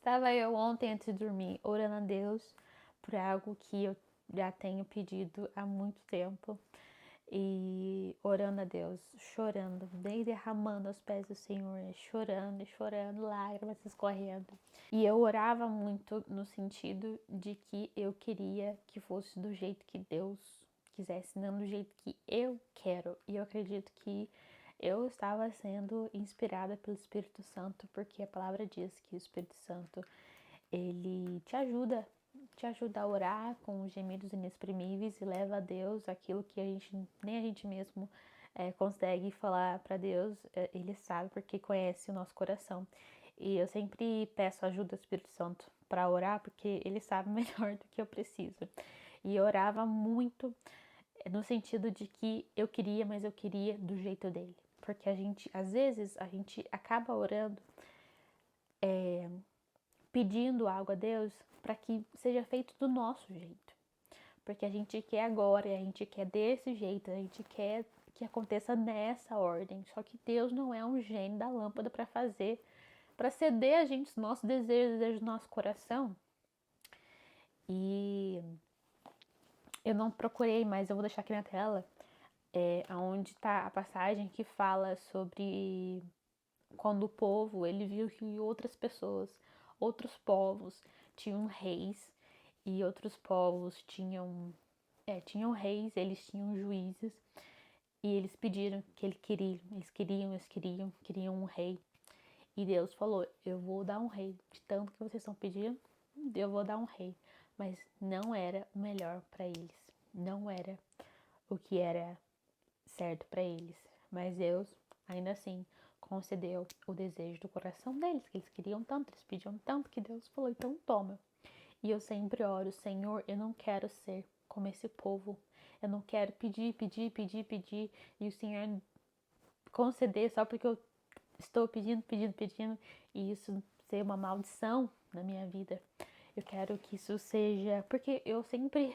Estava eu ontem antes de dormir orando a Deus por algo que eu já tenho pedido há muito tempo e orando a Deus, chorando, bem derramando aos pés do Senhor, chorando e chorando, lágrimas escorrendo. E eu orava muito no sentido de que eu queria que fosse do jeito que Deus quisesse, não do jeito que eu quero. E eu acredito que eu estava sendo inspirada pelo Espírito Santo, porque a palavra diz que o Espírito Santo, ele te ajuda a orar com os gemidos inexprimíveis e leva a Deus aquilo que nem a gente mesmo consegue falar para Deus. Ele sabe porque conhece o nosso coração. E eu sempre peço ajuda do Espírito Santo para orar, porque ele sabe melhor do que eu preciso. E eu orava muito no sentido de que eu queria, mas eu queria do jeito dele. Porque às vezes, a gente acaba orando, pedindo algo a Deus para que seja feito do nosso jeito. Porque a gente quer agora, a gente quer desse jeito, a gente quer que aconteça nessa ordem. Só que Deus não é um gênio da lâmpada para ceder a gente os nossos desejos do nosso coração. E eu não procurei, mas eu vou deixar aqui na tela, onde está a passagem que fala sobre quando o povo, ele viu que outras pessoas, outros povos tinham reis e outros povos tinham reis, eles tinham juízes e eles pediram que queriam um rei. E Deus falou, eu vou dar um rei, de tanto que vocês estão pedindo, eu vou dar um rei. Mas não era o melhor para eles, não era o que era certo para eles. Mas Deus, ainda assim, concedeu o desejo do coração deles, que eles queriam tanto, eles pediam tanto, que Deus falou, então toma. E eu sempre oro, Senhor, eu não quero ser como esse povo. Eu não quero pedir, e o Senhor conceder só porque eu estou pedindo, e isso ser uma maldição na minha vida. Eu quero que isso seja, porque eu sempre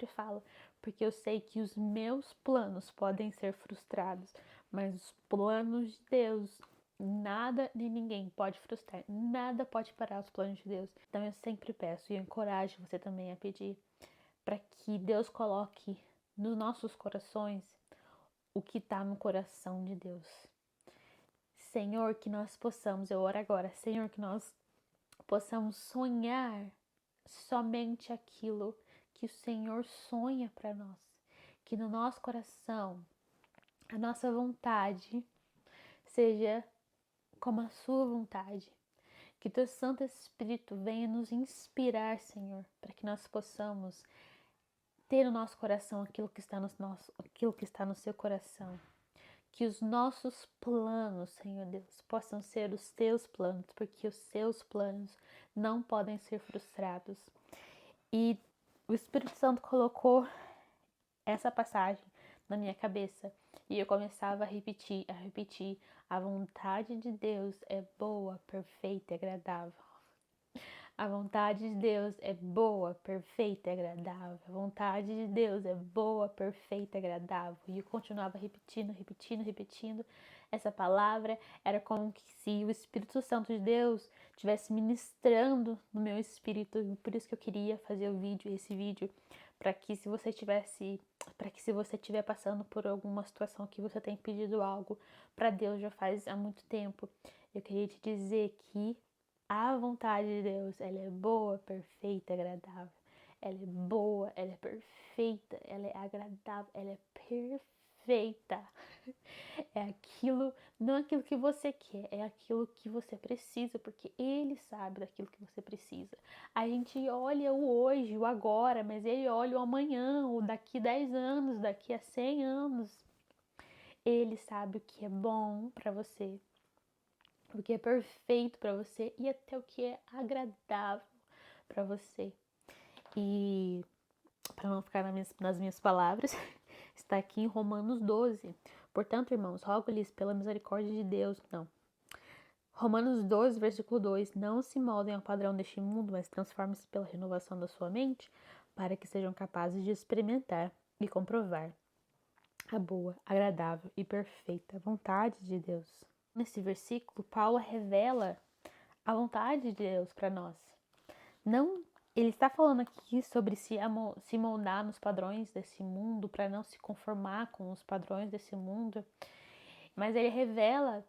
falo, porque eu sei que os meus planos podem ser frustrados, mas os planos de Deus, nada nem ninguém pode frustrar, nada pode parar os planos de Deus. Então eu sempre peço e eu encorajo você também a pedir para que Deus coloque nos nossos corações o que está no coração de Deus. Senhor, que nós possamos, eu oro agora, Senhor, que nós possamos sonhar somente aquilo que o Senhor sonha para nós. Que no nosso coração, a nossa vontade seja como a sua vontade. Que teu Santo Espírito venha nos inspirar, Senhor, para que nós possamos ter no nosso coração aquilo que está no seu coração. Que os nossos planos, Senhor Deus, possam ser os teus planos, porque os seus planos não podem ser frustrados. E o Espírito Santo colocou essa passagem na minha cabeça e eu começava a repetir. A vontade de Deus é boa, perfeita e agradável. A vontade de Deus é boa, perfeita e agradável. A vontade de Deus é boa, perfeita e agradável. E eu continuava repetindo essa palavra. Era como se o Espírito Santo de Deus estivesse ministrando no meu espírito. E por isso que eu queria fazer esse vídeo, para que se você estiver passando por alguma situação que você tem pedido algo para Deus já faz há muito tempo, eu queria te dizer que a vontade de Deus, ela é boa, perfeita, agradável. Ela é boa, ela é perfeita, ela é agradável, ela é perfeita. É aquilo, não aquilo que você quer, é aquilo que você precisa, porque Ele sabe daquilo que você precisa. A gente olha o hoje, o agora, mas Ele olha o amanhã, o daqui 10 anos, daqui a 100 anos. Ele sabe o que é bom para você, o que é perfeito para você e até o que é agradável para você. E para não ficar nas minhas palavras, está aqui em Romanos 12. Portanto, irmãos, rogo-lhes pela misericórdia de Deus, não. Romanos 12, versículo 2. Não se moldem ao padrão deste mundo, mas transformem-se pela renovação da sua mente, para que sejam capazes de experimentar e comprovar a boa, agradável e perfeita vontade de Deus. Nesse versículo, Paulo revela a vontade de Deus para nós. Não, ele está falando aqui sobre se moldar nos padrões desse mundo, para não se conformar com os padrões desse mundo, mas ele revela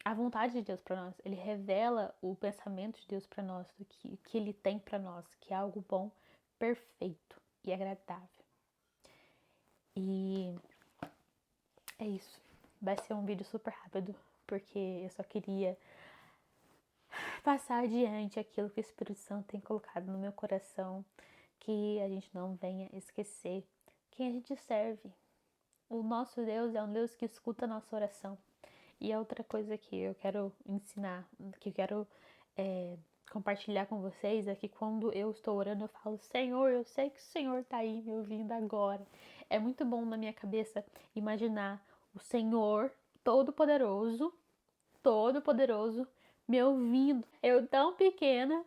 a vontade de Deus para nós. Ele revela o pensamento de Deus para nós, do que ele tem para nós, que é algo bom, perfeito e agradável. E é isso. Vai ser um vídeo super rápido, porque eu só queria passar adiante aquilo que o Espírito Santo tem colocado no meu coração, que a gente não venha esquecer quem a gente serve. O nosso Deus é um Deus que escuta a nossa oração. E a outra coisa que eu quero ensinar, que eu quero compartilhar com vocês, é que quando eu estou orando, eu falo: Senhor, eu sei que o Senhor está aí me ouvindo agora. É muito bom na minha cabeça imaginar o Senhor Todo-Poderoso, me ouvindo. Eu tão pequena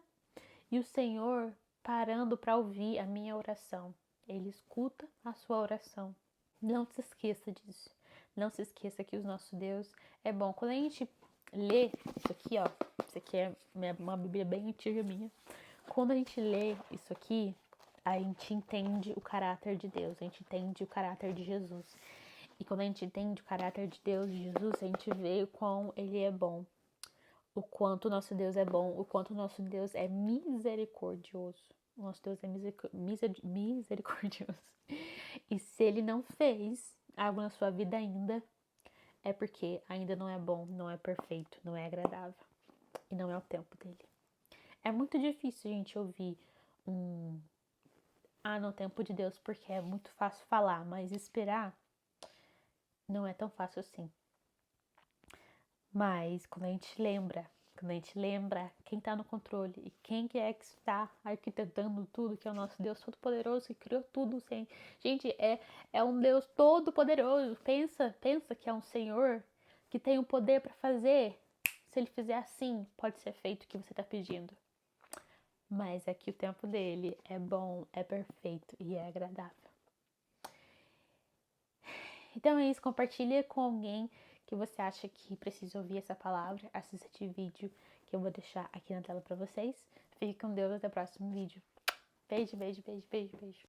e o Senhor parando para ouvir a minha oração. Ele escuta a sua oração. Não se esqueça disso. Não se esqueça que o nosso Deus é bom. Quando a gente lê isso aqui, ó, isso aqui é uma Bíblia bem antiga minha. Quando a gente lê isso aqui, a gente entende o caráter de Deus, a gente entende o caráter de Jesus. E quando a gente entende o caráter de Deus, de Jesus, a gente vê o quão ele é bom. O quanto o nosso Deus é bom, o quanto o nosso Deus é misericordioso. O nosso Deus é misericordioso. E se ele não fez algo na sua vida ainda, é porque ainda não é bom, não é perfeito, não é agradável. E não é o tempo dele. É muito difícil a gente ouvir no tempo de Deus, porque é muito fácil falar, mas esperar não é tão fácil assim. Mas quando a gente lembra quem está no controle e quem que é que está arquitetando tudo, que é o nosso Deus Todo-Poderoso que criou tudo. Gente, é um Deus Todo-Poderoso. Pensa que é um Senhor que tem o poder para fazer. Se ele fizer assim, pode ser feito o que você está pedindo. Mas é que o tempo dele é bom, é perfeito e é agradável. Então é isso, compartilha com alguém que você acha que precisa ouvir essa palavra. Assista esse vídeo que eu vou deixar aqui na tela para vocês. Fique com Deus, até o próximo vídeo. Beijo, beijo, beijo, beijo, beijo.